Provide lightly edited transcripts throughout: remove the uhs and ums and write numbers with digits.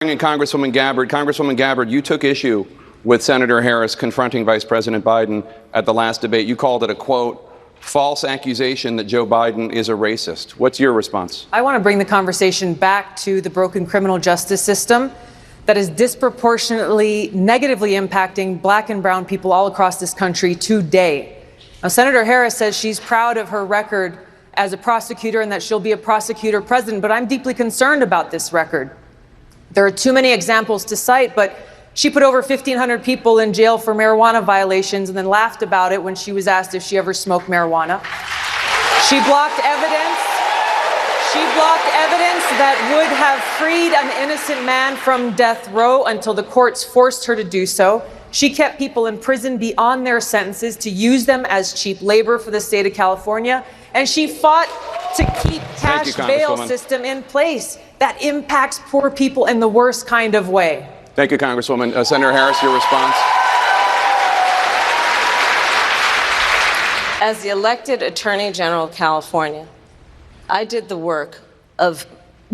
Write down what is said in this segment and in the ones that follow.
And Congresswoman Gabbard, you took issue with Senator Harris confronting Vice President Biden at the last debate. You called it a, quote, false accusation that Joe Biden is a racist. What's your response? I want to bring the conversation back to the broken criminal justice system that is disproportionately negatively impacting black and brown people all across this country today. Now, Senator Harris says she's proud of her record as a prosecutor and that she'll be a prosecutor president, but I'm deeply concerned about this record. There are too many examples to cite, but she put over 1,500 people in jail for marijuana violations and then laughed about it when she was asked if she ever smoked marijuana. She blocked evidence. She blocked evidence that would have freed an innocent man from death row until the courts forced her to do so. She kept people in prison beyond their sentences to use them as cheap labor for the state of California. And she fought to keep cash bail system in place that impacts poor people in the worst kind of way. Thank you, Congresswoman. Senator Harris, your response. As the elected Attorney General of California, I did the work of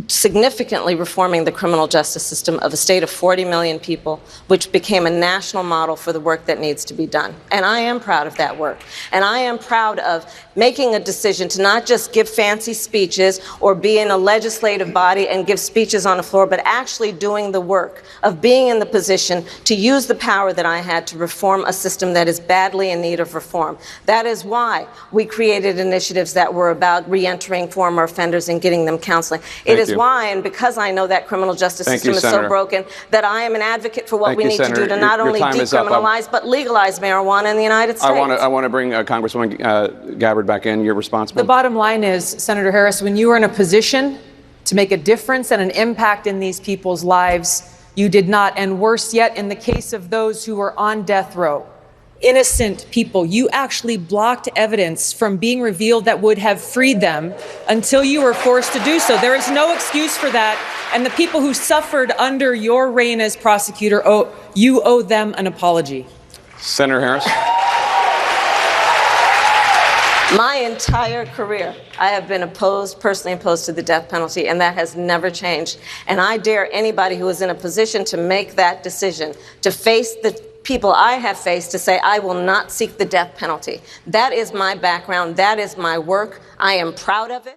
significantly reforming the criminal justice system of a state of 40 million people, which became a national model for the work that needs to be done. And I am proud of that work. And I am proud of making a decision to not just give fancy speeches or be in a legislative body and give speeches on the floor, but actually doing the work of being in the position to use the power that I had to reform a system that is badly in need of reform. That is why we created initiatives that were about reentering former offenders and getting them counseling. It is why, and because I know that criminal justice system is so broken, that I am an advocate for what we need to do to not only decriminalize, but legalize marijuana in the United States. I want to bring Congresswoman Gabbard back in. Your response, The bottom line is, Senator Harris, when you are in a position to make a difference and an impact in these people's lives, you did not. And worse yet, in the case of those who were on death row, innocent people, you actually blocked evidence from being revealed that would have freed them until you were forced to do so. There is no excuse for that. And the people who suffered under your reign as prosecutor, you owe them an apology. Senator Harris. My entire career, I have been personally opposed to the death penalty, and that has never changed. And I dare anybody who is in a position to make that decision, to face the people I have faced, to say, I will not seek the death penalty. That is my background. That is my work. I am proud of it.